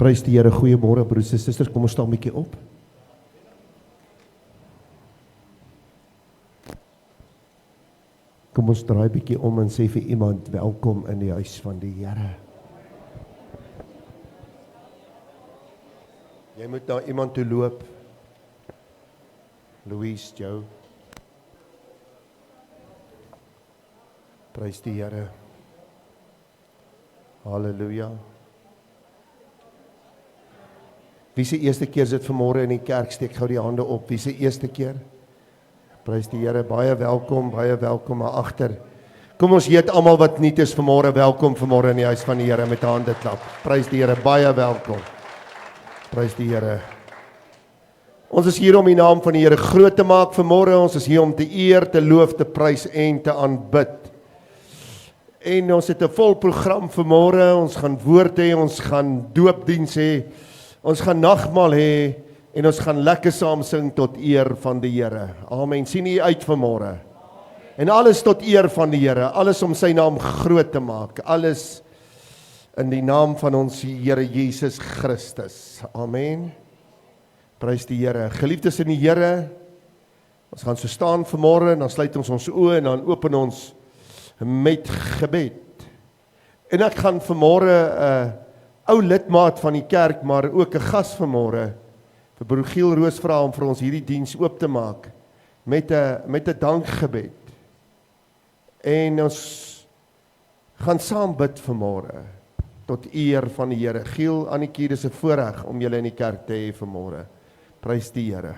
Prys die Here, goeiemôre broers en susters, kom ons staan 'n bietjie op. Kom ons draai 'n bietjie om en sê vir iemand, welkom in die huis van die Here. Jy moet na iemand toe loop. Louise, Joe. Prys die Here. Halleluja. Wie se eerste keer sit vanmôre in die kerk, steek gou die hande op. Wie se eerste keer? Prys die Here, baie welkom maar agter. Kom ons heet almal wat nuut is vanmôre, welkom vanmôre in die huis van die Here met hande klap. Prys die Here, baie welkom. Prys die Here. Ons is hier om die naam van die Here groot te maak vanmôre. Ons is hier om te eer, te loof, te prys en te aanbid. En ons het 'n vol program vanmôre. Ons gaan woord hê, ons gaan doopdiens hê. Ons gaan nagmaal hê en ons gaan lekker saam sing tot eer van die Here. Amen. Sien u uit vanmôre. En alles tot eer van die Here, alles om sy naam groot te maak. Alles in die naam van ons Here Jesus Christus. Amen. Prys die Here. Geliefdes in die Here, ons gaan so staan vanmôre en dan sluit ons oë en dan open ons met gebed. En ek gaan vanmôre ou lidmaat van die kerk, maar ook 'n gas vanmôre, vir broer Giel Roos vra om vir ons hierdie diens oop te maak met 'n dankgebed. En ons gaan saam bid vanmôre tot eer van die Here. Giel, Annetjie, dis 'n voorreg om julle in die kerk te hê vanmôre. Prys die Here.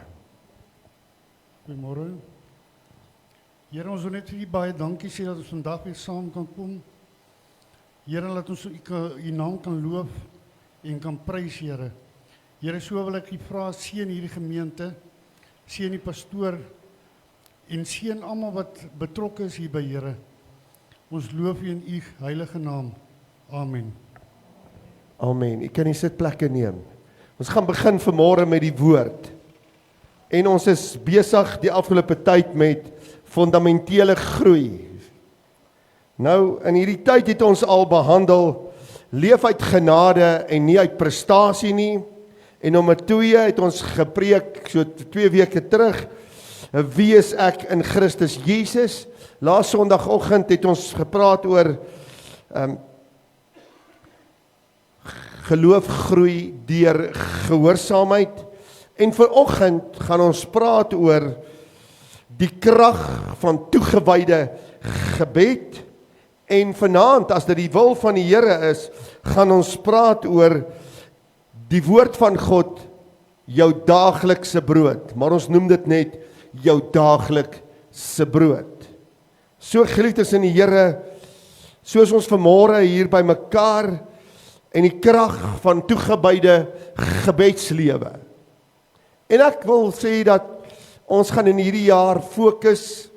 Goeiemôre. Here, ons wil net vir u baie dankie sê dat ons vandag weer saam kan kom. Here, laat ons u naam kan loof en kan prys, Here. Here, so wil ek u vra, seën hierdie gemeente, seën die pastoor en seën almal wat betrokke is hier by Here. Ons loof u in u heilige naam. Amen. Amen. U kan die sitplekke neem. Ons gaan begin vanmôre met die woord. En ons is besig die afgelope tyd met fundamentele groei. Nou, in hierdie tyd het ons al behandel, leef uit genade en nie uit prestasie nie. En nommer 2 het ons gepreek, so 2 weke terug, wie is ek in Christus Jesus? Laas Sondagoggend het ons gepraat oor geloof groei deur gehoorsaamheid. En vanoggend gaan ons praat oor die krag van toegewyde gebed. En vanaand, as dit die wil van die Here is, gaan ons praat oor die woord van God, jou daaglikse brood. Maar ons noem dit net jou daaglikse brood. So geliefdes in die Here, soos ons vanmôre hier by mekaar en die krag van toegewyde gebedslewe. En ek wil sê dat ons gaan in hierdie jaar fokus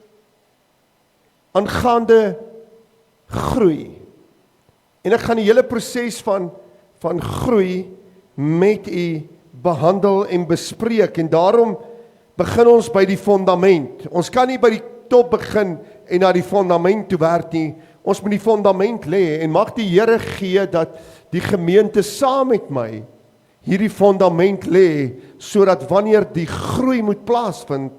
aangaande groei. En ek gaan die hele proses van groei met u behandel en bespreek. En daarom begin ons by die fondament. Ons kan nie by die top begin en na die fondament toe werk nie. Ons moet die fondament lê en mag die Here gee dat die gemeente saam met my hierdie fondament lê, sodat wanneer die groei moet plaasvind,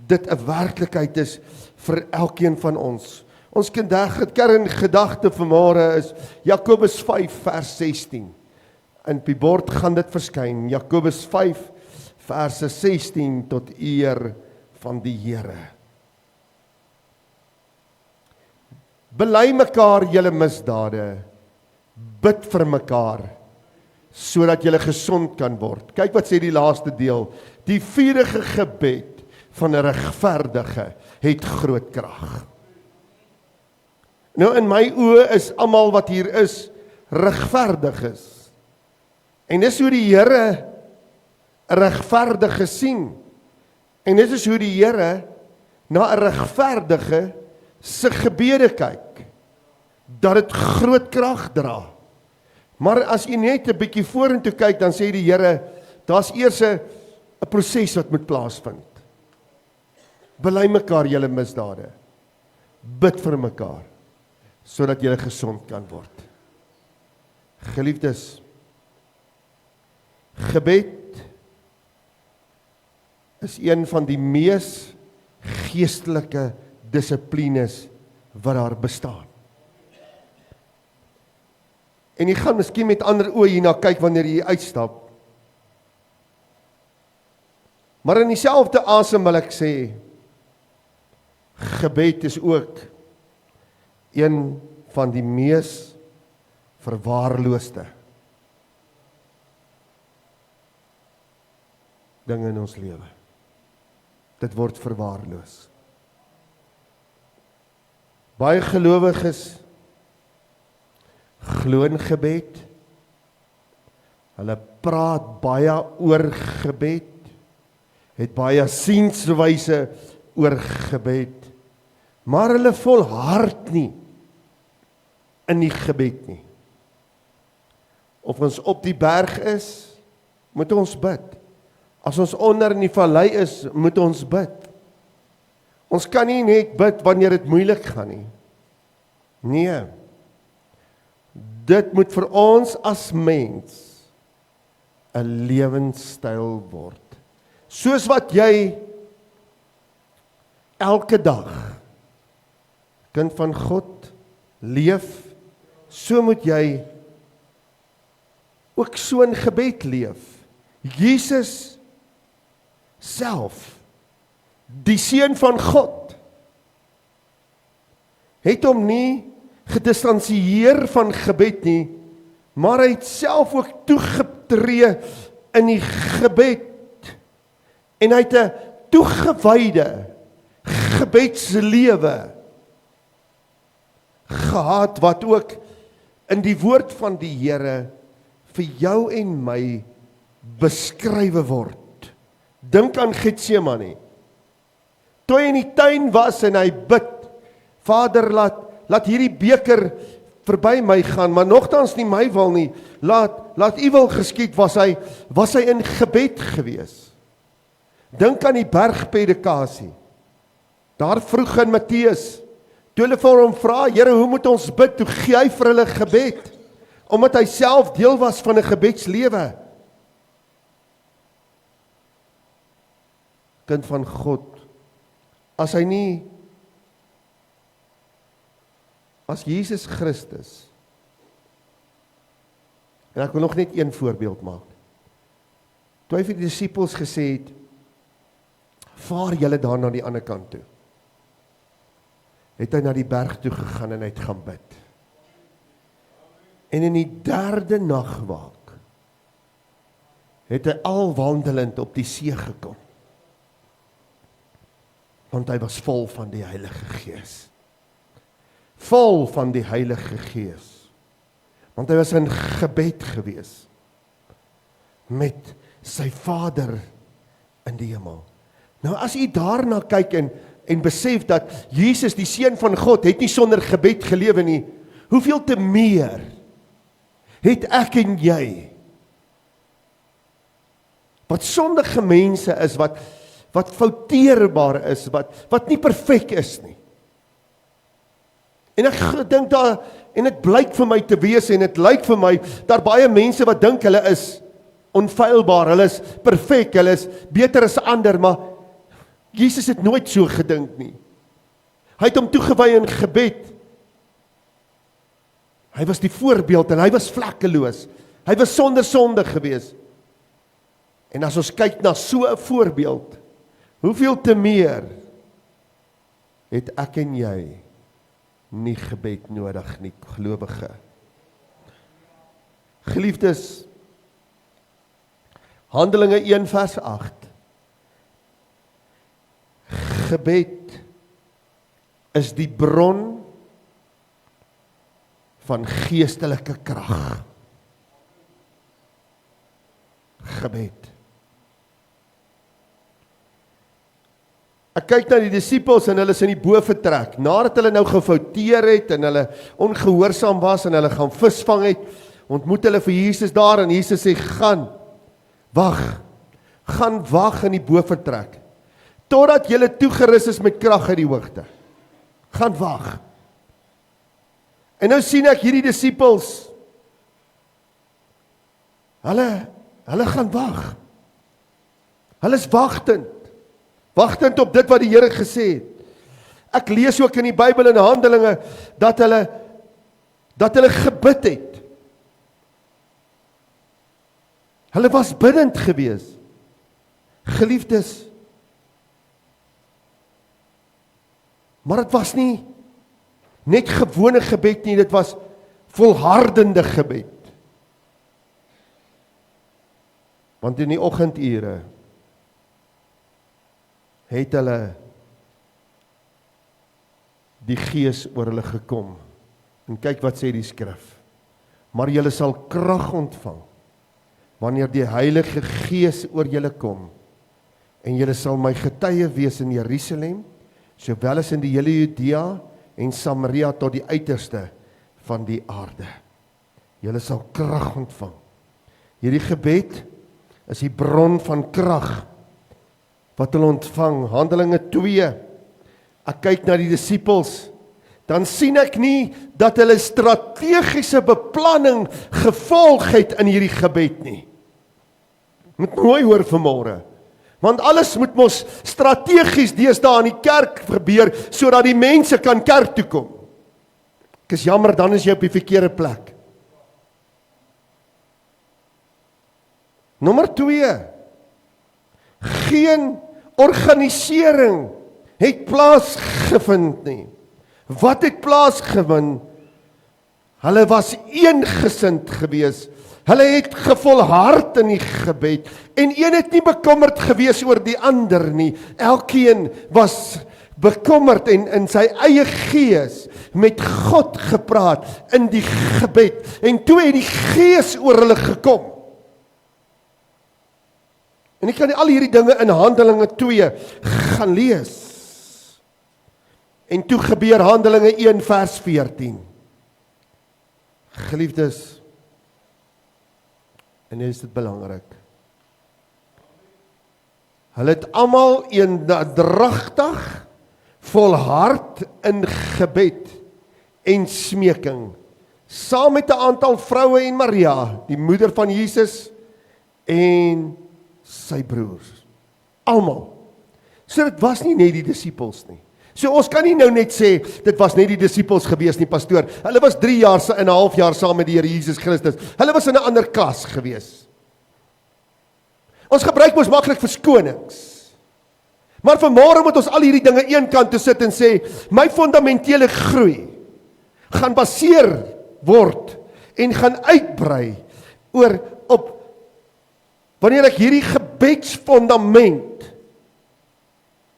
dit 'n werklikheid is vir elkeen van ons. Ons kerngedagte vanmôre is Jakobus 5 vers 16. In die bord gaan dit verskyn. Jakobus 5 verse 16 tot eer van die Here. Bely mekaar julle misdade, bid vir mekaar, sodat julle gesond kan word. Kyk wat sê die laaste deel. Die vurige gebed van 'n regverdige het groot krag. Nou in my oë is almal wat hier is regverdig is. En dis hoe die Here 'n regverdige sien. En dit is hoe die Here na 'n regverdige se gebede kyk. Dat dit groot krag dra. Maar as jy net 'n bietjie vorentoe kyk, dan sê die Here, daar's eers 'n proses wat moet plaasvind. Bely mekaar julle misdade. Bid vir mekaar, sodat julle gesond kan word. Geliefdes, Gebed is een van die mees geestelike dissiplines wat daar bestaan. En jy gaan miskien met ander oë hierna kyk wanneer jy uitstap. Maar in dieselfde asem wil ek sê, gebed is ook een van die mees verwaarloosde dinge in ons lewe. Dit word verwaarloos. Baie gelowiges glo in gebed. Hulle praat baie oor gebed. Het baie sienswyse oor gebed. Maar hulle volhard nie in die gebed nie. Of ons op die berg is, moet ons bid. As ons onder in die vallei is, moet ons bid. Ons kan nie net bid wanneer dit moeilik gaan nie. Nee. Dit moet vir ons as mens 'n lewenstyl word. Soos wat jy elke dag kind van God leef, so moet jy ook so in gebed leef. Jesus self, die Seun van God, het hom nie gedistansieer van gebed nie, maar hy het self ook toegetree in die gebed, en hy het 'n toegewyde gebedslewe gehad, wat ook in die woord van die Here vir jou en my beskrywe word. Dink aan Getsemane. Toe hy in die tuin was en hy bid, Vader, laat hierdie beker verby my gaan, maar nogtans nie my wil nie, laat U wil geskied, was hy in gebed gewees. Dink aan die bergpredikasie, daar vroeg in Matteus, toe hulle vir hom vra, Here, hoe moet ons bid, toe gee hy vir hulle gebed, omdat hy self deel was van 'n gebedslewe. Kind van God, as Jesus Christus, en ek wil nog net een voorbeeld maak, toe hy vir die disippels gesê het, vaar julle daar na die ander kant toe, het hy na die berg toe gegaan en hy het gaan bid. En in die 3de nagwaak, het hy al wandelend op die see gekom, want hy was vol van die Heilige Gees. Vol van die Heilige Gees. Want hy was in gebed gewees met sy Vader in die hemel. Nou as jy daarna kyk en besef dat Jesus, die Seun van God, het nie sonder gebed gelewe nie, hoeveel te meer het ek en jy, wat sondige mense is, wat fouteerbaar is, wat nie perfek is nie. En ek dink daar, en dit blyk vir my te wees, en dit lyk vir my, daar baie mense wat dink hulle is onfeilbaar, hulle is perfek, hulle is beter as ander, maar Jesus het nooit so gedink nie. Hy het hom toegewy in gebed. Hy was die voorbeeld en hy was vlekkeloos. Hy was sonder sonde gewees. En as ons kyk na so 'n voorbeeld, hoeveel te meer het ek en jy nie gebed nodig nie, gelowige. Geliefdes, Handelinge 1 vers 8. Gebed is die bron van geestelike krag. Gebed. Ek kyk na die disippels en hulle is in die boefretrek, nadat hulle nou gefouteer het en hulle ongehoorsaam was en hulle gaan visvang het, ontmoet hulle vir Jesus daar en Jesus sê, gaan wag in die boefretrek, totdat julle toegerus is met krag uit die hoogte. Gaan wag. En nou sien ek hierdie disippels, hulle Hulle gaan wag. Hulle is wagtend op dit wat die Here gesê het. Ek lees ook in die Bybel in Handelinge dat hulle gebid het. Hulle was bidend gewees. Geliefdes, maar dit was nie net gewone gebed nie, dit was volhardende gebed. Want in die oggendure het hulle die Gees oor hulle gekom. En kyk wat sê die skrif. Maar julle sal krag ontvang wanneer die Heilige Gees oor julle kom. En julle sal my getuie wees in Jerusalem, sowel as in die hele Judea en Samaria tot die uiterste van die aarde. Julle sal krag ontvang. Hierdie gebed is die bron van krag wat hulle ontvang. Handelinge 2. Ek kyk na die disippels, dan sien ek nie dat hulle strategiese beplanning gevolg het in hierdie gebed nie. Moet mooi hoor vanmôre. Want alles moet mos strategies deesdae in die kerk gebeur, sodat die mense kan kerk toe kom. Ek is jammer, dan is jy op die verkeerde plek. Nommer 2. Geen organisering het plaasgevind nie. Wat het plaasgevind? Hulle was eengesind gewees. Hulle het gevolhard in die gebed. En een het nie bekommerd gewees oor die ander nie. Elkeen was bekommerd en in sy eie gees met God gepraat in die gebed. En toe het die Gees oor hulle gekom. En ek kan al hierdie dinge in Handelinge 2 gaan lees. En toe gebeur Handelinge 1 vers 14. Geliefdes, en dit is dit belangrik. Hulle het almal eendragtig volhard in gebed en smeking, saam met 'n aantal vroue en Maria, die moeder van Jesus en sy broers. Almal. So dit was nie net die disippels nie. So ons kan nie nou net sê, dit was net die disippels gewees nie, pastoor. Hulle was 3 jaar en 'n half jaar saam met die Here Jesus Christus. Hulle was in 'n ander klas gewees. Ons gebruik mos maklik verskonings. Maar vanmôre moet ons al hierdie dinge eenkant toe sit en sê, my fundamentele groei gaan baseer word en gaan uitbrei op wanneer ek hierdie gebedsfundament,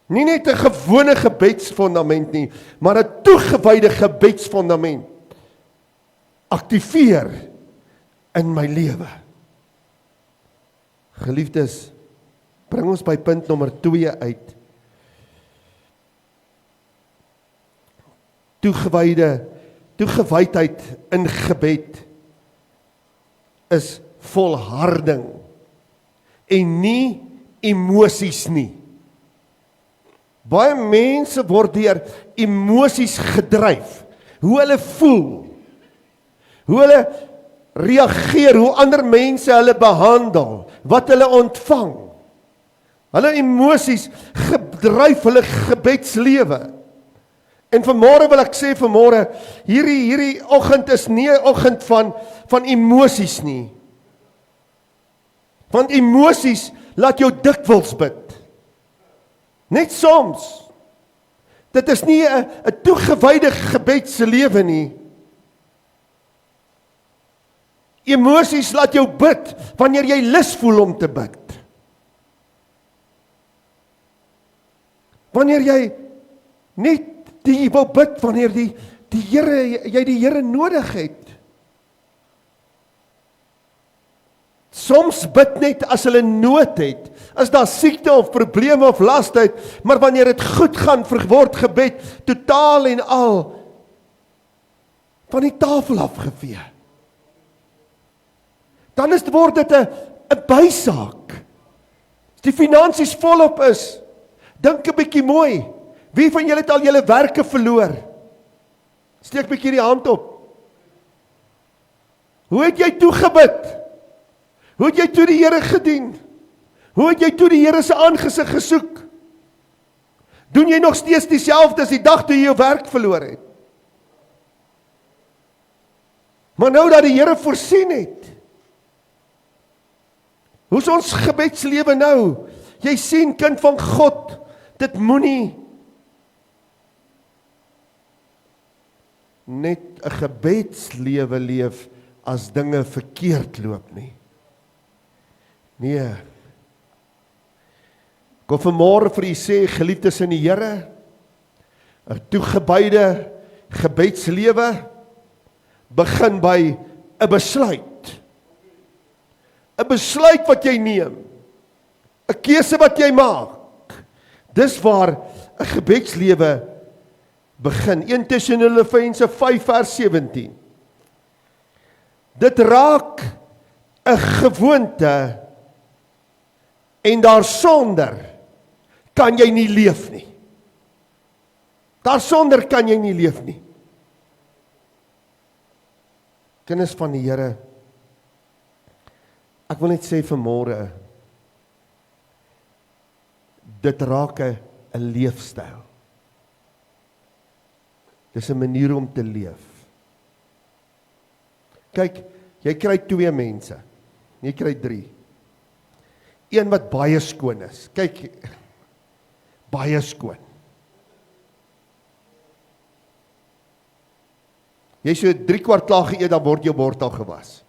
nie net 'n gewone gebedsfundament nie, maar 'n toegewyde gebedsfundament aktiveer in my lewe. Geliefdes, bring ons by punt nommer 2 uit. Toegewydheid in gebed is volharding en nie emosies nie. Baie mense word deur emosies gedryf. Hoe hulle voel, hoe hulle reageer, hoe ander mense hulle behandel, wat hulle ontvang. Hulle emosies gedryf hulle gebedslewe. En vanmôre wil ek sê, hierdie oggend is nie 'n oggend van emosies nie. Want emosies laat jou dikwels bid. Net soms. Dit is nie 'n toegewyde gebedslewe nie. Emosies laat jou bid wanneer jy lus voel om te bid. Wanneer jy net die wil bid wanneer jy die Here nodig het. Soms bid net as hulle nood het, as daar siekte of probleme of laste het, maar wanneer dit goed gaan, word gebed totaal en al van die tafel afgevee. Dan word dit 'n bysaak. As die finansies volop is, dink 'n bietjie mooi. Wie van julle het al julle werke verloor? Steek bietjie die hand op. Hoe het jy toegebid? Hoe het jy toe die Here gedien? Hoe het jy toe die Here se aangesig gesoek? Doen jy nog steeds dieselfde as die dag toe jy jou werk verloor het? Maar nou dat die Here voorsien het, hoe is ons gebedslewe nou? Jy sien, kind van God, dit moenie net 'n gebedslewe leef as dinge verkeerd loop nie. Nee. Ek wil vanmôre vir u sê, geliefdes in die Here, 'n toegewyde gebedslewe begin by 'n besluit. 'n Besluit wat jy neem. 'n Keuse wat jy maak. Dis waar 'n gebedslewe begin. 1 Tessalonisense 5 vers 17. Dit raak 'n gewoonte en daarsonder kan jy nie leef nie. Daarsonder kan jy nie leef nie. Kinders van die Here, ek wil net sê vanmôre, dit raak 'n leefstyl. Dis 'n manier om te leef. Kyk, jy kry 2 mense. Jy kry 3. Een wat baie skoon is. Kyk, baie skoon. Jy so 3/4 klaar geëet, dan word jou bord al gewas.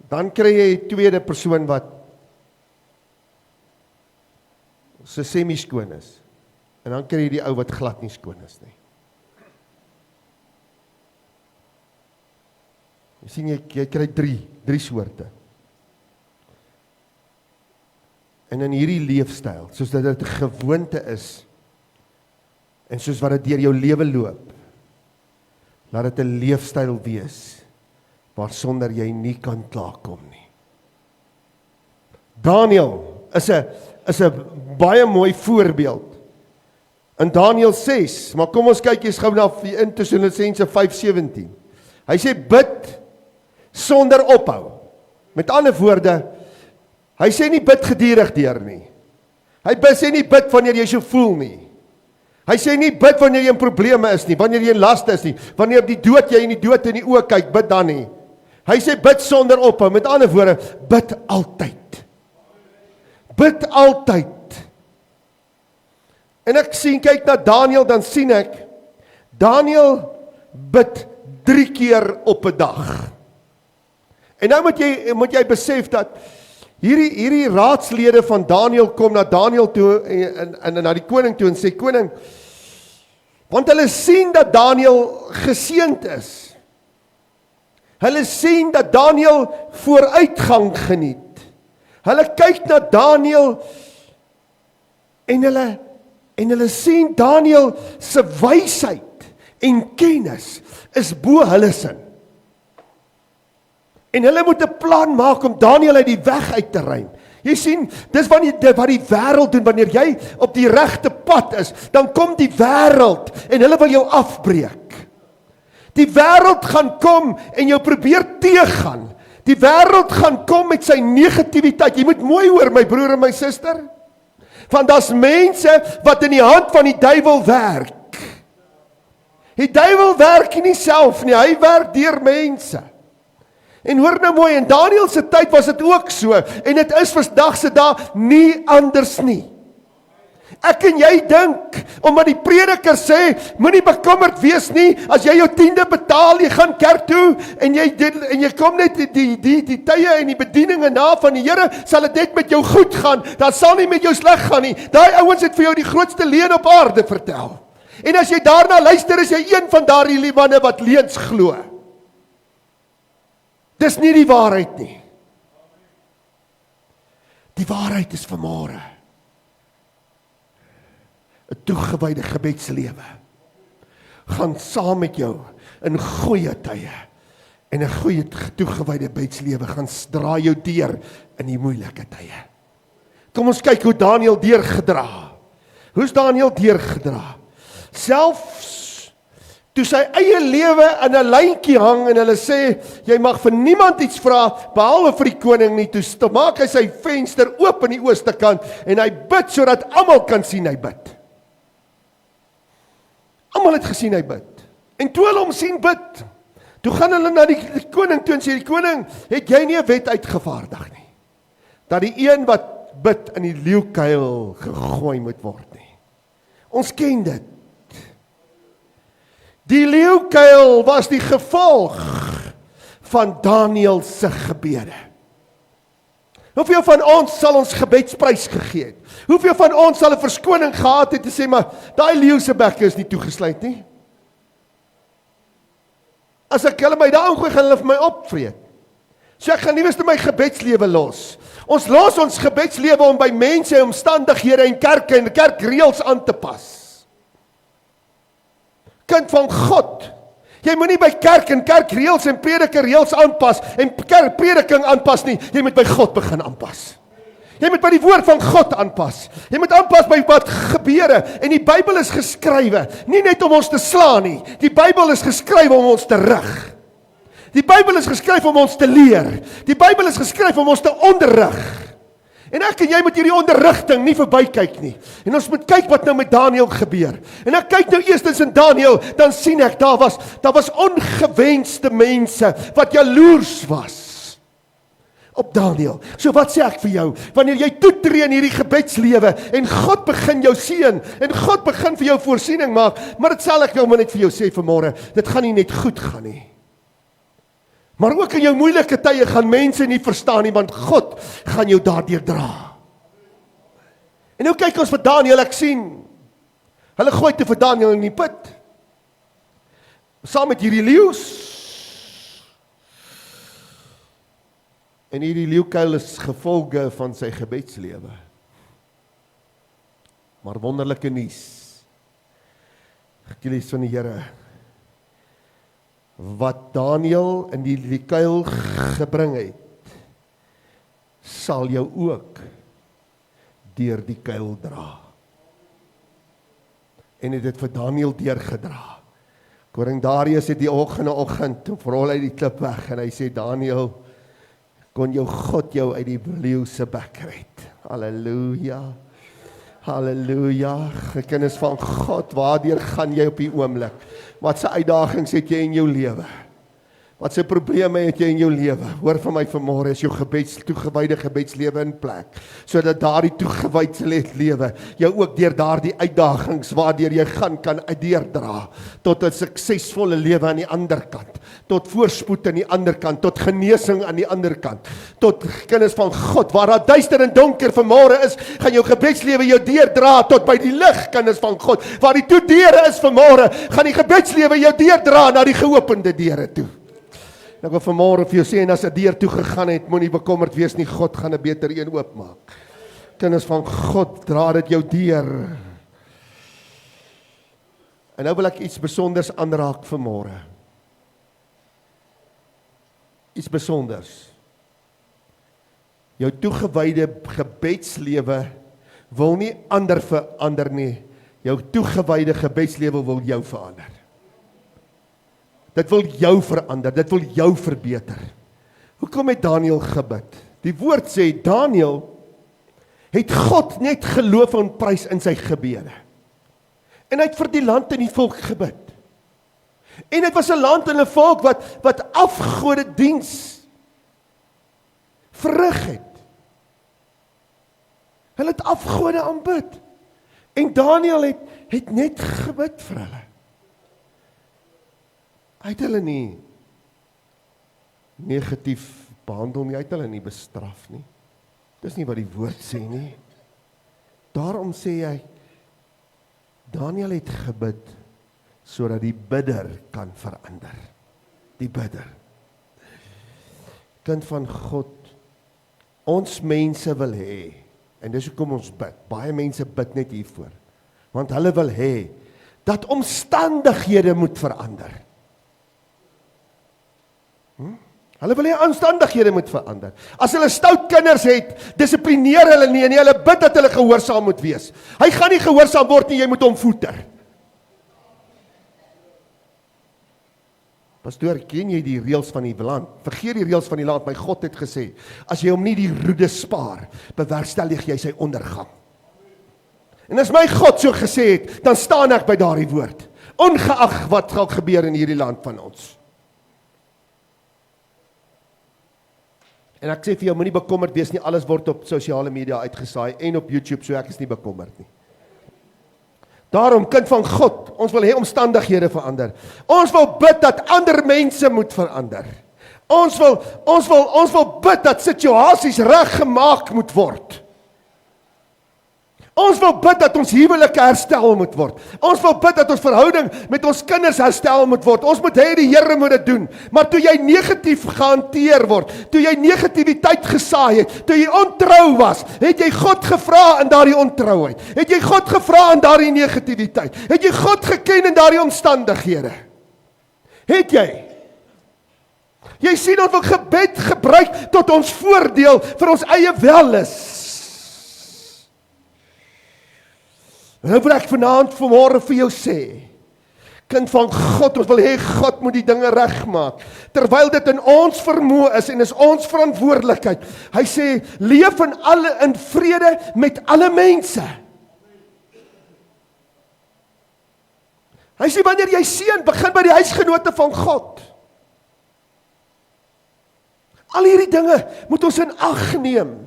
Dan kry jy 'n tweede persoon wat so semi-skoon is. En dan kry jy die ou wat glad nie skoon is nie. Jy sien, jy kry 3 soorte. En in hierdie leefstyl, soos dat dit 'n gewoonte is, en soos wat dit deur jou lewe loop, laat dit 'n leefstyl wees, waarsonder jy nie kan klaarkom nie. Daniel is 'n baie mooi voorbeeld. In Daniel 6, maar kom ons kyk eers gou na 1 Tessalonisense 5:17. Hy sê bid sonder ophou. Met ander woorde, hy sê nie bid gedurig deur nie. Hy sê nie bid wanneer jy so voel nie. Hy sê nie bid wanneer jy in probleme is nie, wanneer jy in laste is nie, wanneer jy in die dood in die oë kyk, bid dan nie. Hy sê bid sonder ophou. Met ander woorde, bid altyd. Bid altyd. En ek kyk na Daniel, dan sien ek, Daniel bid 3 keer op 'n dag. En nou moet jy besef dat hierdie raadslede van Daniel kom na Daniel toe en na die koning toe en sê, koning, want hulle sien dat Daniel geseënd is. Hulle sien dat Daniel vooruitgang geniet. Hulle kyk na Daniel en hulle sien Daniel se wysheid en kennis is bo hulle sin. En hulle moet 'n plan maak om Daniel uit die weg uit te ruim. Jy sien, dis wat die wêreld doen, wanneer jy op die regte pad is, dan kom die wêreld en hulle wil jou afbreek. Die wêreld gaan kom en jou probeer teëgaan. Die wêreld gaan kom met sy negativiteit. Jy moet mooi hoor, my broer en my suster. Want daar's mense wat in die hand van die duiwel werk. Die duiwel werk nie self nie, hy werk deur mense. En hoor nou mooi, in Daniel se tyd was dit ook so, en dit is vandag se dae nie anders nie. Ek en jy dink, omdat die prediker sê, moenie bekommerd wees nie, as jy jou 10de betaal, jy gaan kerk toe, en jy kom net die tye en die bedieninge na van die Here, sal dit net met jou goed gaan, dan sal nie met jou sleg gaan nie. Daai ouens het vir jou die grootste leuen op aarde vertel. En as jy daarna luister, is jy een van daardie manne wat leuns glo. Dis nie die waarheid nie. Die waarheid is vanmôre 'n toegewyde gebedslewe gaan saam met jou in goeie tye en 'n goeie toegewyde gebedslewe gaan dra jou deur in die moeilike tye. Kom ons kyk hoe Daniel deurgedra. Hoe's Daniel deurgedra? Selfs toe sy eie lewe in 'n lyntjie hang en hulle sê, jy mag vir niemand iets vra, behalwe vir die koning nie, toe maak hy sy venster oop in die ooste kant, en hy bid sodat almal kan sien hy bid. Almal het gesien hy bid. En toe hulle hom sien bid, toe gaan hulle na die koning toe en sê, die koning, het jy nie 'n wet uitgevaardig nie, dat die een wat bid in die leeukuil gegooi moet word nie. Ons ken dit. Die leeukuil was die gevolg van Daniël se gebede. Hoeveel van ons sal ons gebedsprys gegee het? Hoeveel van ons sal 'n verskoning gehad het te sê, maar daai leeu se bekke is nie toegesluit nie? As ek hulle my daar ingooi, gaan hulle vir my opvreet. So ek gaan nie my gebedslewe los. Ons los ons gebedslewe om by mense, omstandighede en kerke en kerkreëls aan te pas. Kind van God, jy moet nie by kerk en kerkreëls en predikerreëls aanpas en prediking aanpas nie, jy moet by God begin aanpas. Jy moet by die woord van God aanpas. Jy moet aanpas by wat gebeure. En die Bybel is geskrywe, nie net om ons te slaan nie. Die Bybel is geskrywe om ons te rig. Die Bybel is geskryf om ons te leer. Die Bybel is geskryf om ons te onderrig. En ek en jy moet hierdie onderrigting nie verbykyk nie. En ons moet kyk wat nou met Daniël gebeur. En ek kyk nou eerstens in Daniël, dan sien ek, daar was ongewenste mense wat jaloers was op Daniël. So wat sê ek vir jou? Wanneer jy toetree in hierdie gebedslewe en God begin jou seën en God begin vir jou voorsiening maak, maar dit sal ek nou maar net vir jou sê vanmôre, dit gaan nie net goed gaan nie. Maar ook in jou moeilike tye gaan mense nie verstaan nie, want God gaan jou daardeur dra. En nou kyk ons vir Daniël, ek sien, hulle gooi te vir Daniël in die put, saam met hierdie leeu's. En hierdie leeukuil is gevolge van sy gebedslewe. Maar wonderlike nuus, ek lees van die Here, wat Daniël in die kuil gebring het, sal jou ook deur die kuil dra. En het dit vir Daniël deurgedra. Koning Darius het die oggend rol uit die klip weg en hy sê, Daniël, kon jou God jou uit die leeu se bek red. Halleluja. Halleluja. Kinders van God, waardeur gaan jy op die oomblik? Wat se uitdagings het jy in jou lewe? Wat se probleme het jy in jou lewe? Hoor van my vanmôre, is jou toegewyde gebedslewe in plek, sodat daardie toegewyde lewe jou ook deur daardie uitdagings waardeur jy gaan kan deurdra tot 'n suksesvolle lewe aan die ander kant, tot voorspoed aan die ander kant, tot genesing aan die ander kant, tot kinders van God, waar daar duister en donker vanmôre is, gaan jou gebedslewe jou deurdra tot by die lig, kinders van God. Waar die toe deure is vanmôre, gaan die gebedslewe jou deurdra na die geopende deure toe. En ek wil vanmôre vir jou sê, en as 'n deur toe gegaan het, moenie bekommerd wees nie, God gaan 'n beter een oopmaak. Kinders van God, dra dit jou deur. En nou wil ek iets besonders aanraak vanmôre. Iets besonders. Jou toegewyde gebedslewe wil nie ander verander nie. Jou toegewyde gebedslewe wil jou verander. Dit wil jou verander, dit wil jou verbeter. Hoekom het Daniël gebid? Die woord sê, Daniël het God net geloof en prys in sy gebede. En hy het vir die land en die volk gebid. En dit was 'n land en 'n volk wat afgode diens verrig het. Hulle het afgode aanbid. En Daniël het net gebid vir hulle. Hy het hulle nie negatief behandel nie, hy het hulle nie bestraf nie. Dis nie wat die woord sê nie. Daarom sê hy, Daniël het gebid, sodat die bidder kan verander. Die bidder. Kind van God, ons mense wil hê, en dis hoekom ons bid, baie mense bid net hiervoor, want hulle wil hê, dat omstandighede moet verander. Hulle wil hê omstandighede moet verander. As hulle stout kinders het, dissiplineer hulle nie, en hulle bid dat hulle gehoorsaam moet wees. Hy gaan nie gehoorsaam word nie, jy moet hom voeter. Pastoor, ken jy die reëls van die land? Vergeet die reëls van die land, my God het gesê, as jy hom nie die roede spaar, bewerkstellig jy sy ondergang. En as my God so gesê het, dan staan ek by daardie woord, ongeag wat gaan gebeur in hierdie land van ons. En ek sê vir jou, moenie bekommerd wees nie, alles word op sosiale media uitgesaai en op YouTube, so ek is nie bekommerd nie. Daarom, kind van God, ons wil hê omstandighede verander. Ons wil bid dat ander mense moet verander. Ons wil bid dat situasies reggemaak moet word. Ons wil bid dat ons huwelike herstel moet word. Ons wil bid dat ons verhouding met ons kinders herstel moet word. Ons moet hê die Here moet dit doen. Maar toe jy negatief gehanteer word, toe jy negativiteit gesaai het, toe jy ontrou was, het jy God gevra in daardie ontrouheid. Het jy God gevra in daardie negativiteit. Het jy God geken in daardie omstandighede. Het jy? Jy sien, ons wil gebed gebruik tot ons voordeel vir ons eie welis. En nou wil ek vanmôre vir jou sê, kind van God, ons wil hê God moet die dinge regmaak, terwyl dit in ons vermoë is en is ons verantwoordelikheid. Hy sê, leef in vrede met alle mense. Hy sê, wanneer jy seën, begin by die huisgenote van God. Al hierdie dinge moet ons in ag neem.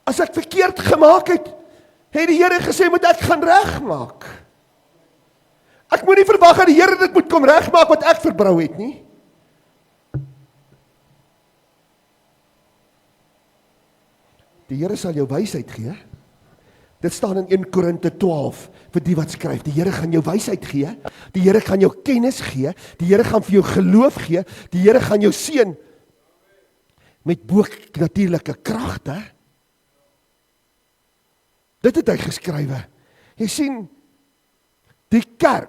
As ek verkeerd gemaak het, het die Here gesê, moet ek gaan regmaak. Ek moet nie verwag dat die Here dit moet kom regmaak wat ek verbrou het nie. Die Here sal jou wysheid gee. Dit staan in 1 Korinte 12, vir die wat skryf. Die Here gaan jou wysheid gee, die Here gaan jou kennis gee, die Here gaan vir jou geloof gee, die Here gaan jou seën met bonatuurlike kragte. Dit het hy geskrywe. Jy sien, die kerk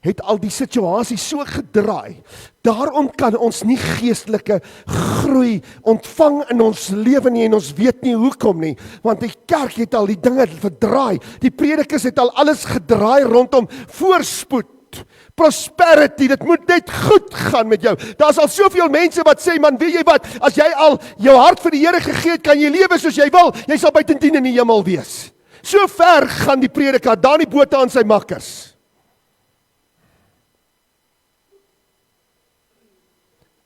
het al die situasie so gedraai. Daarom kan ons nie geestelike groei ontvang in ons lewe nie en ons weet nie hoekom nie, want die kerk het al die dinge verdraai. Die predikers het al alles gedraai rondom voorspoed, prosperity, dit moet net goed gaan met jou. Daar's al soveel mense wat sê, man, weet jy wat, as jy al jou hart vir die Here gegee het, kan jy lewe soos jy wil, jy sal buitendien in die hemel wees. So ver gaan die prediker, daar die bote aan sy makkers.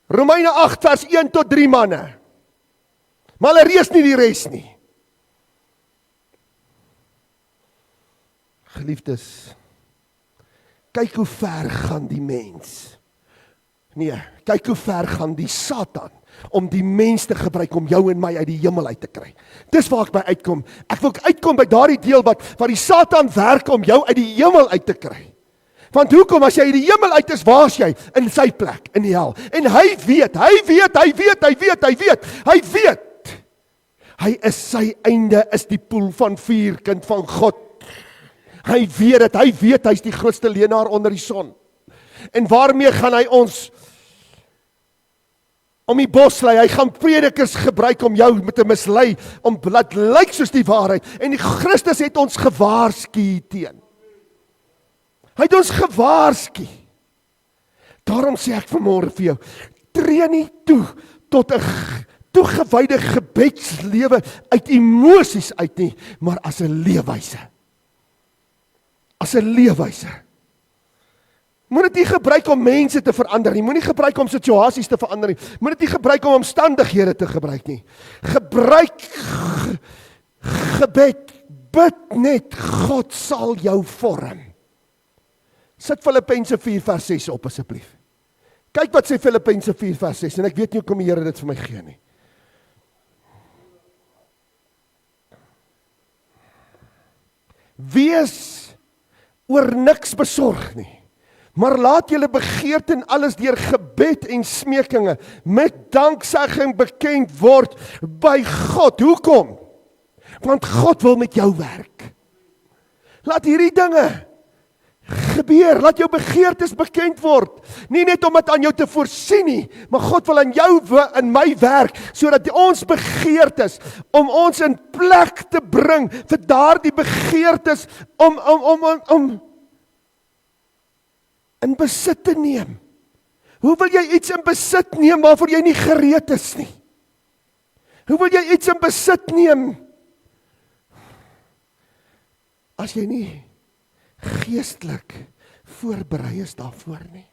Romeine 8 vers 1 tot 3 manne. Maar hulle lees nie die res nie. Geliefdes, kyk hoe ver gaan die mens. Nee, kyk hoe ver gaan die Satan om die mens te gebruik om jou en my uit die hemel uit te kry. Dis waar ek by uitkom. Ek wil uitkom by daardie deel wat die Satan werk om jou uit die hemel uit te kry. Want hoekom, as jy uit die hemel uit is, waar is jy? In sy plek, in die hel. En hy weet, hy is sy einde, is die poel van vuur, kind van God. Hy weet, hy is die grootste leenaar onder die son. En waarmee gaan hy ons om die bos lei? Hy gaan predikers gebruik om jou te mislei, om laat lyk soos die waarheid. En die Christus het ons gewaarsku teen. Hy het ons gewaarsku. Daarom sê ek vanmôre vir jou, tree nie toe tot 'n toegewyde gebedslewe uit emosies uit nie, maar as 'n leefwyse. As 'n leefwyse. Moet dit nie gebruik om mense te verander nie, moenie gebruik om situasies te verander nie, moet dit nie gebruik om omstandighede te gebruik nie. Gebruik gebed, bid net, God sal jou vorm. Sit Filippense 4 vers 6 op asseblief. Kyk wat sê Filippense 4 vers 6, en ek weet nie hoekom die Here dit vir my gee nie. Wees oor niks besorg nie, maar laat julle begeerte en alles deur gebed en smekinge met danksegging bekend word by God. Hoekom? Want God wil met jou werk. Laat hierdie dinge gebeur, laat jou begeertes bekend word. Nie net om dit aan jou te voorsien nie, maar God wil aan jou en my werk, sodat ons begeertes, om ons in plek te bring vir daardie begeertes, om in besit te neem? Hoe wil jy iets in besit neem waarvoor jy nie gereed is nie? Hoe wil jy iets in besit neem as jy nie geestelik voorberei is daarvoor nie?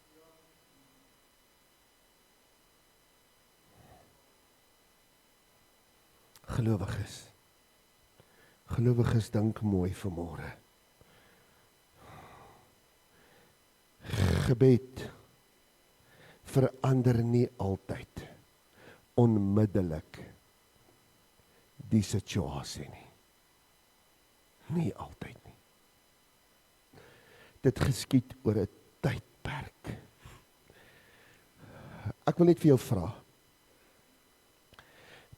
Gelowiges dink mooi vanmôre. Gebed verander nie altyd onmiddellik die situasie nie. Nie altyd nie. Dit geskied oor 'n tydperk. Ek wil net vir jou vra.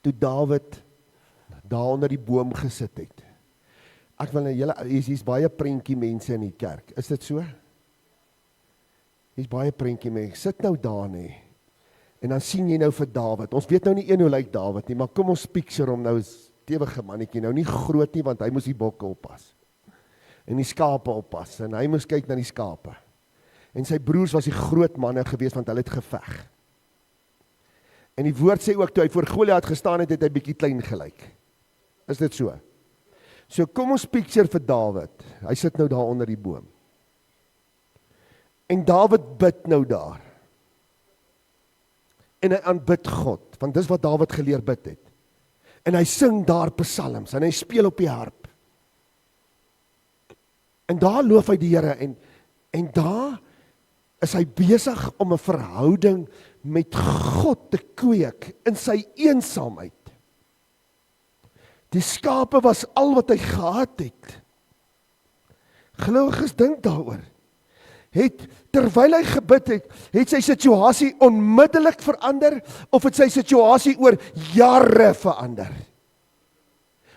Toe Dawid daar onder die boom gesit het. Ek wil hier's baie prentjie mense in die kerk. Is dit so? Hier's baie prentjie mense. Sit nou daar nie. En dan sien jy nou vir Dawid. Ons weet nou nie hoe lyk Dawid nie, maar kom ons picture hom nou stewige mannetjie, nou nie groot nie, want hy moes die bokke oppas. En die skape oppas, en hy moes kyk na die skape. En sy broers was die groot manne gewees, want hulle het geveg. En die woord sê ook, toe hy voor Goliat gestaan het, het hy bietjie klein gelyk. Is dit so? So kom ons picture vir Dawid. Hy sit nou daar onder die boom. En Dawid bid nou daar. En hy aanbid God, want dis wat Dawid geleer bid het. En hy sing daar psalms, en hy speel op die harp. En daar loof hy die Here, en daar is hy besig om 'n verhouding met God te kweek in sy eensaamheid. Die skape was al wat hy gehad het. Gelowiges dink daaroor. Terwyl hy gebid het sy situasie onmiddellik verander, of het sy situasie oor jare verander?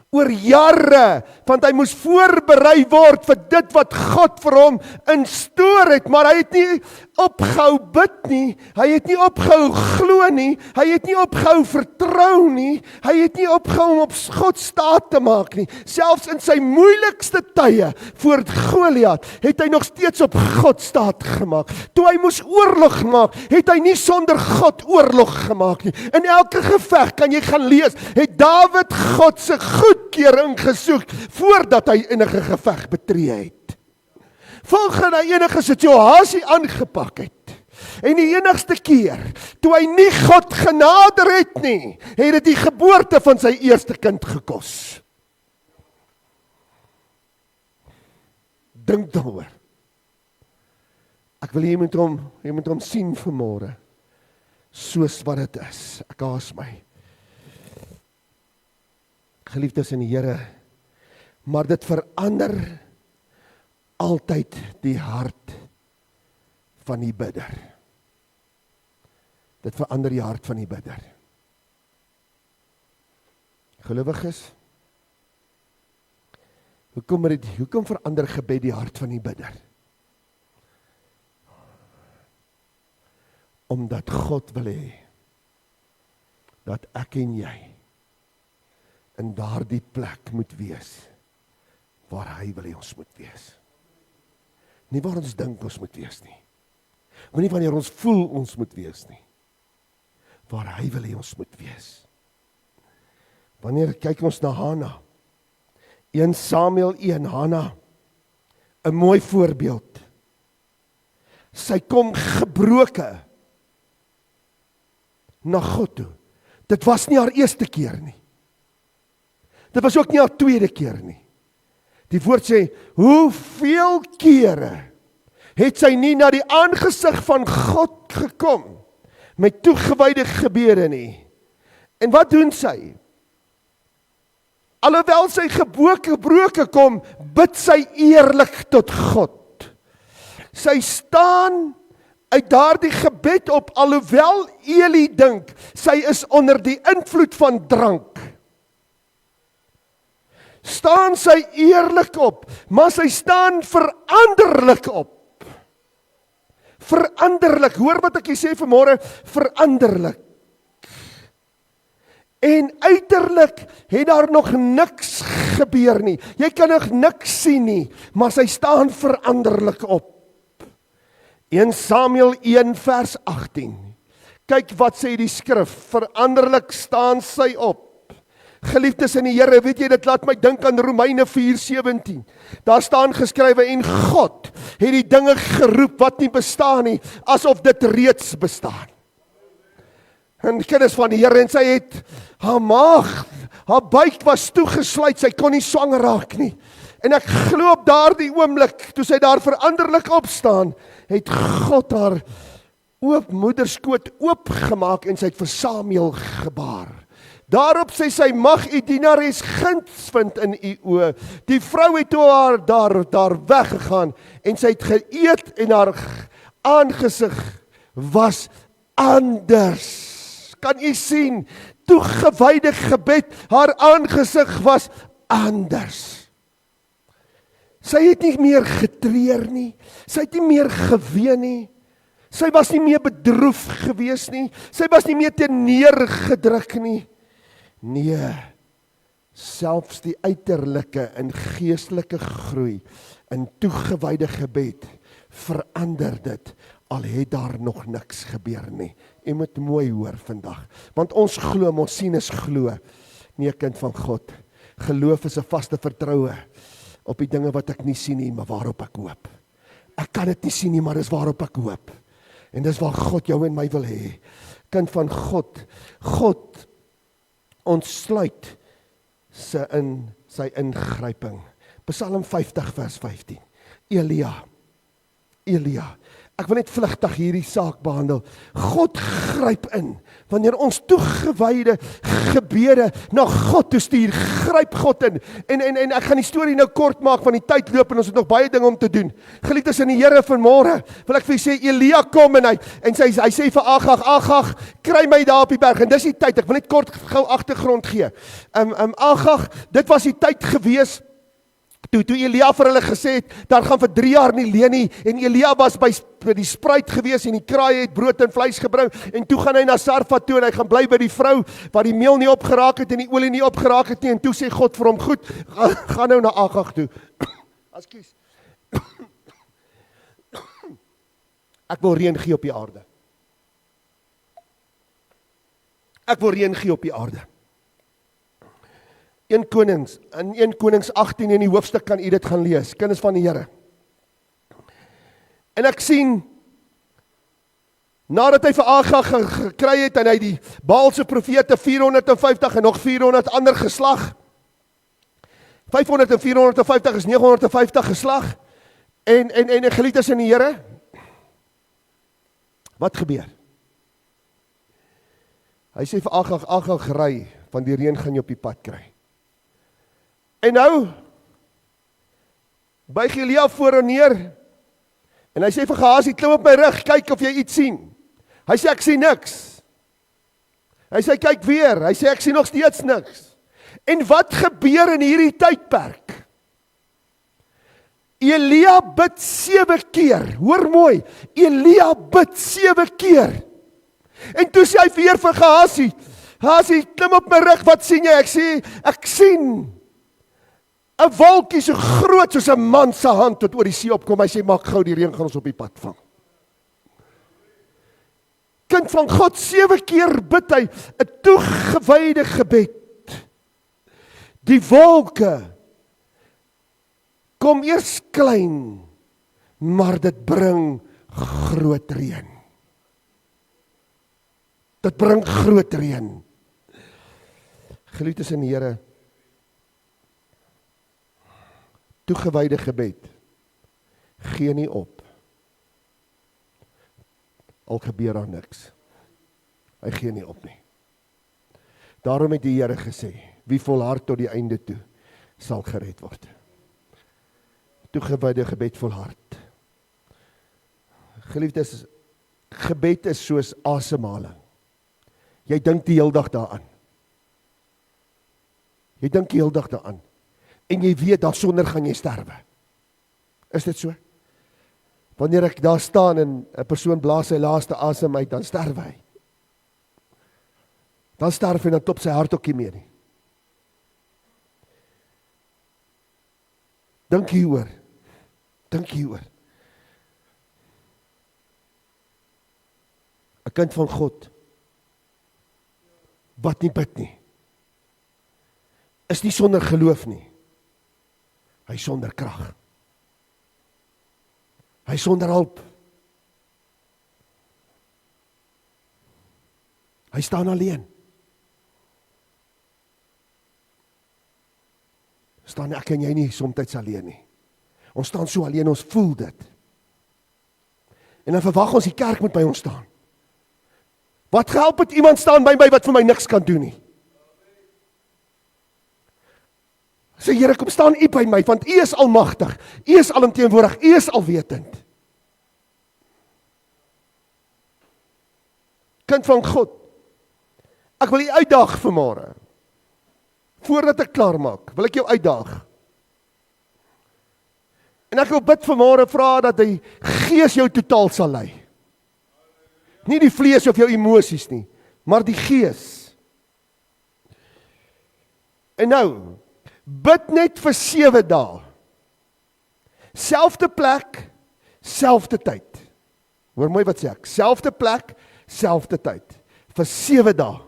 Oor jare, want hy moes voorberei word vir dit wat God vir hom instoor het, maar hy het nie opgehou bid nie, hy het nie opgehou glo nie, hy het nie opgehou vertrou nie, hy het nie opgehou om op God staat te maak nie. Selfs in sy moeilikste tye voor Goliat het hy nog steeds op God staat gemaak. Toe hy moes oorlog maak, het hy nie sonder God oorlog gemaak nie. In elke geveg, kan jy gaan lees, het Dawid God se goedkeuring gesoek voordat hy enige geveg betree het. Volgens hy enige situasie aangepak het. En die enigste keer, toe hy nie God genader het nie, het dit die geboorte van sy eerste kind gekos. Dink daaroor. Ek wil jy moet hom sien vanmôre, soos wat dit is. Ek haas my. Geliefdes in die Here, maar dit verander altyd die hart van die bidder. Dit verander die hart van die bidder. Gelowiges, hoekom verander gebed die hart van die bidder? Omdat God wil hê dat ek en jy in daardie plek moet wees waar hy wil hê ons moet wees. Nie waar ons dink ons moet wees nie. Maar nie wanneer ons voel ons moet wees nie. Waar hy wil hê ons moet wees. Wanneer kyk ons na Hana, 1 Samuel 1, Hana, 'n mooi voorbeeld. Sy kom gebroke na God toe. Dit was nie haar eerste keer nie. Dit was ook nie haar tweede keer nie. Die woord sê, hoeveel kere het sy nie na die aangesig van God gekom met toegewyde gebede nie. En wat doen sy? Alhoewel sy gebroke kom, bid sy eerlik tot God. Sy staan uit daardie gebed op, alhoewel Eli dink, sy is onder die invloed van drank. Staan sy eerlik op, maar sy staan veranderlik op. Veranderlik, hoor wat ek sê vanmôre, veranderlik. En uiterlik het daar nog niks gebeur nie. Jy kan nog niks sien nie, maar sy staan veranderlik op. 1 Samuel 1 vers 18. Kyk wat sê die skrif, veranderlik staan sy op. Geliefdes in die Here, weet jy, dit laat my dink aan Romeine 4:17. Daar staan geskrywe, en God het die dinge geroep wat nie bestaan nie, asof dit reeds bestaan. En kinders van die Here, en sy het haar maag, haar buik was toegesluit, sy kon nie swanger raak nie. En ek glo op daardie oomblik, toe sy daar veranderlik opstaan, het God haar moederskoot oopgemaak en sy het vir Samuel gebaar. Daarop sê sy, mag u dienares guns vind in u oë. Die vrou het toe haar daar weggegaan en sy het geëet en haar aangesig was anders. Kan u sien, toegewyde gebed, haar aangesig was anders. Sy het nie meer getreur nie, sy het nie meer geween nie, sy was nie meer bedroef gewees nie, sy was nie meer terneergedruk nie. Nee, selfs die uiterlike en geestelike groei in toegewyde gebed verander dit, al het daar nog niks gebeur nie. Jy moet mooi hoor vandag, want ons glo, ons sien is glo, nie 'n kind van God. Geloof is 'n vaste vertroue op die dinge wat ek nie sien nie, maar waarop ek hoop. Ek kan dit nie sien nie, maar dis waarop ek hoop. En dis waar God jou en my wil hê. Kind van God, God ontsluit sy ingryping. Psalm 50 vers 15. Elia, ek wil net vlugtig hierdie saak behandel. God gryp in, wanneer ons toegewyde gebede na God toe stuur, gryp God in. En ek gaan die storie nou kort maak, van die tyd loop en ons het nog baie dinge om te doen. Geliefdes in die Here, vanmôre wil ek vir u sê, Elia kom en hy sê vir Agag, kry my daar op die berg, en dis die tyd, ek wil net kort gou agtergrond gee. Agag, dit was die tyd gewees, Toe Elia vir hulle gesê het, daar gaan vir 3 jaar nie leen nie, en Elia was by die spruit gewees, en die kraai het brood en vleis gebring, en toe gaan hy na Sarfat toe, en hy gaan bly by die vrou, waar die meel nie opgeraak het, en die olie nie opgeraak het nie, en toe sê God vir hom, goed, gaan nou na Agag toe. Ekskuus. Ek wil reën gee op die aarde. Ek wil reën gee op die aarde. 1 Konings 18 in die hoofstuk kan u dit gaan lees, kinders van die Here. En ek sien, nadat hy vir Agag gekry het, en hy die Baalse profete 450 en nog 400 ander geslag, 500 en 450 is 950 geslag, en geliefdes in die Here, wat gebeur? Hy sê vir Agag ry, van die reën gaan jy op die pad kry. En nou, buig Elia voor en neer, en hy sê vir Gehasie, klim op my rug, kyk of jy iets sien. Hy sê, ek sien niks. Hy sê, kyk weer, hy sê, ek sien nog steeds niks. En wat gebeur in hierdie tydperk? Elia bid 7 keer, hoor mooi, Elia bid 7 keer. En toe sê hy weer vir Gehasie, klim op my rug, wat sien jy? Ek sien 'n wolkie so groot soos 'n man se hand tot oor die see opkom. Hy sê, maak gou, die reën gaan ons op die pad vang. Kind van God, 7 keer bid hy 'n toegewyde gebed. Die wolke kom eers klein, maar dit bring groot reën. Dit bring groot reën. Geliefdes in die Here, toegewyde gebed, gee nie op, al gebeur daar niks, hy gee nie op nie. Daarom het die Here gesê, wie volhard tot die einde toe, sal gered word. Toegewyde gebed volhard. Geliefdes, gebed is soos asemhaling. Jy dink die hele dag daaraan. Jy dink die hele dag daaraan. En jy weet, daarsonder gaan jy sterwe. Is dit so? Wanneer ek daar staan en 'n persoon blaas sy laaste asem uit, dan sterwe hy. Dan sterf hy, dan klop sy hart ook nie meer nie. Dink hieroor. 'n kind van God, wat nie bid nie, is nie sonder geloof nie. Hy is sonder krag. Hy is sonder hulp. Hy staan alleen. Staan ek en jy nie soms alleen nie. Ons staan so alleen, ons voel dit. En dan verwag ons die kerk moet by ons staan. Wat gehelp het iemand staan by my wat vir my niks kan doen nie? Sê Here, kom staan U by my, want U is almagtig, U is alomteenwoordig, U is alwetend. Kind van God, ek wil U uitdaag vanmôre. Voordat ek klaar maak, wil ek jou uitdaag. En ek wil bid vanmôre, vra dat die Gees jou totaal sal lei. Nie die vlees of jou emosies nie, maar die Gees. En nou, bid net vir 7 dae. Selfde plek, selfde tyd. Hoor mooi wat sê ek. Selfde plek, selfde tyd. Vir 7 dae.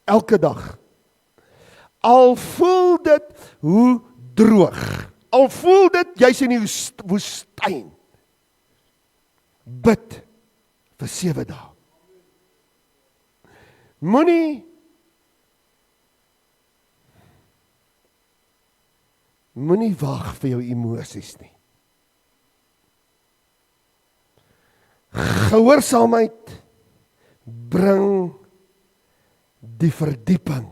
Elke dag. Al voel dit hoe droog. Al voel dit jy's in die woestyn. Bid vir 7 dae. Moenie wag vir jou emosies nie. Gehoorsaamheid bring die verdieping.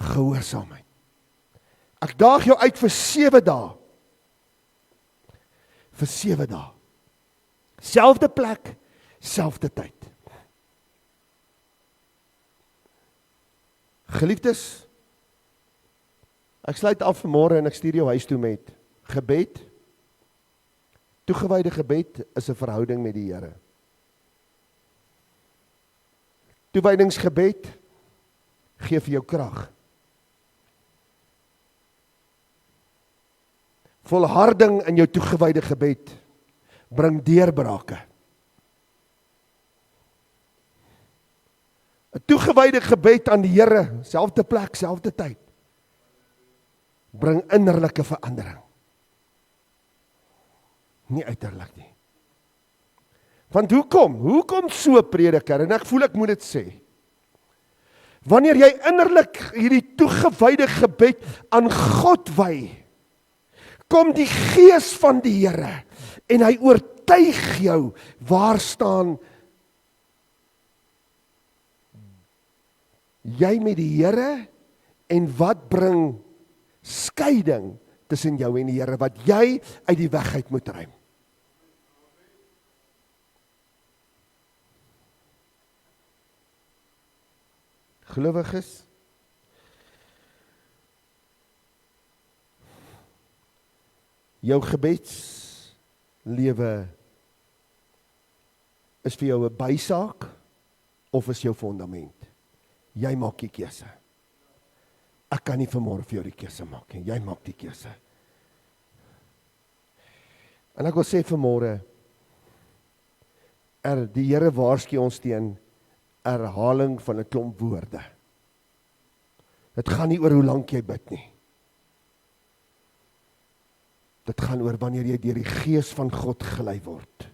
Gehoorsaamheid. Ek daag jou uit vir 7 dae. Vir 7 dae. Selfde plek, selfde tyd. Geliefdes, ek sluit af vanmôre en ek stuur jou huis toe met gebed. Toegewyde gebed is 'n verhouding met die Here. Toewydingsgebed gee vir jou krag. Volharding in jou toegewyde gebed bring deurbrake. 'n Toegewyde gebed aan die Here, selfde plek, selfde tyd, bring innerlike verandering. Nie uiterlik nie. Want hoekom so prediker, en ek voel ek moet dit sê, wanneer jy innerlik hierdie toegewyde gebed aan God wy, kom die Gees van die Here en hy oortuig jou waar staan jy met die Here en wat bring skeiding tussen jou en die Here wat jy uit die weg uit moet ruim. Gelowiges, jou gebedslewe is vir jou 'n bysaak of is jou fondament? Jy maak die keuse. Ek kan nie vanmôre vir jou die keuse maak nie. Jy maak die keuse. En ek wil sê vanmôre, die Here waarsku ons teen herhaling van 'n klomp woorde. Dit gaan nie oor hoe lank jy bid nie. Dit gaan oor wanneer jy deur die Gees van God gelei word.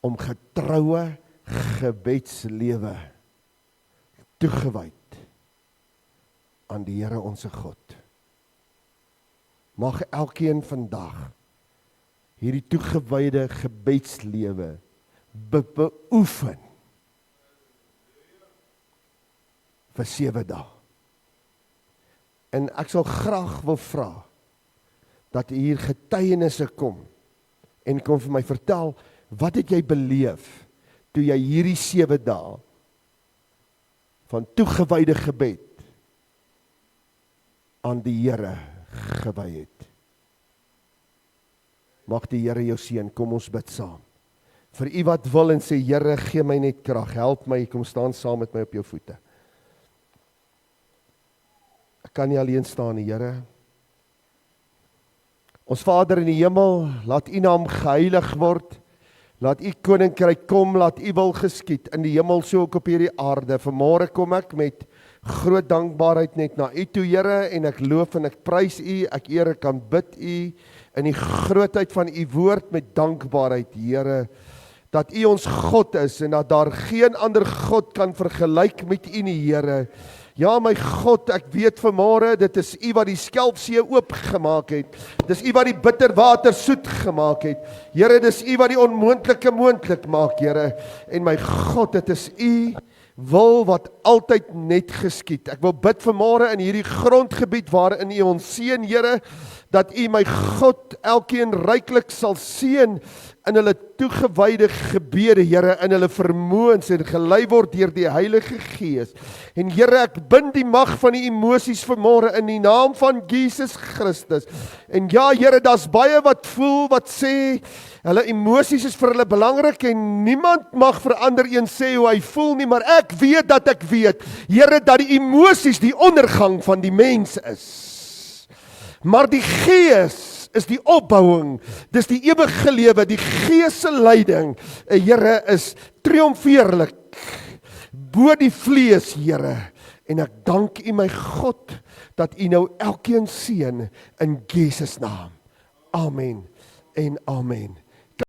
Om getroue gebedslewe toegewyd aan die Here onse God. Mag elkeen vandag hierdie toegewyde gebedslewe beoefen vir 7 dae. En ek sal graag wil vra dat hier getuienisse kom en kom vir my vertel, wat het jy beleef toe jy hierdie 7 dae van toegewyde gebed aan die Here gewy het. Mag die Here jou seën, kom ons bid saam. Vir u wat wil en sê, Here, gee my net krag, help my, kom staan saam met my op jou voete. Ek kan nie alleen staan nie, Here. Ons Vader in die hemel, laat u naam geheilig word. Laat U koninkryk kom, laat U wil geskied in die hemel so ook op hierdie aarde. Vanmôre kom ek met groot dankbaarheid net na U toe, Here, en ek loof en ek prys U, ek eer, ek aanbid U in die grootheid van U woord met dankbaarheid, Here, dat U ons God is en dat daar geen ander God kan vergelyk met U nie, Here. Ja, my God, ek weet vanmôre, dit is U wat die Skelpsee oopgemaak het. Dis U wat die bitter water soet gemaak het. Here, dis U wat die onmoontlike moontlik maak, Here. En my God, dit is U wil wat altyd net geskied. Ek wil bid vanmôre in hierdie grondgebied waarin U ons seën, Here, dat U, my God, elkeen ryklik sal seën in hulle toegewyde gebede, Here, in hulle vermoëns en gelei word deur die Heilige Gees. En Here, ek bind die mag van die emosies vanmôre in die naam van Jesus Christus. En ja, Here, daar's baie wat voel, wat sê, hulle emosies is vir hulle belangrik en niemand mag vir ander een sê hoe hy voel nie, maar ek weet dat ek weet, Here, dat die emosies die ondergang van die mens is. Maar die Gees is die opbouing, dis die ewige lewe, die Gees se leiding, Here, is triomfeerlik bo die vlees, Here. En ek dank U, my God, dat U nou elkeen seën in Jesus naam. Amen en amen.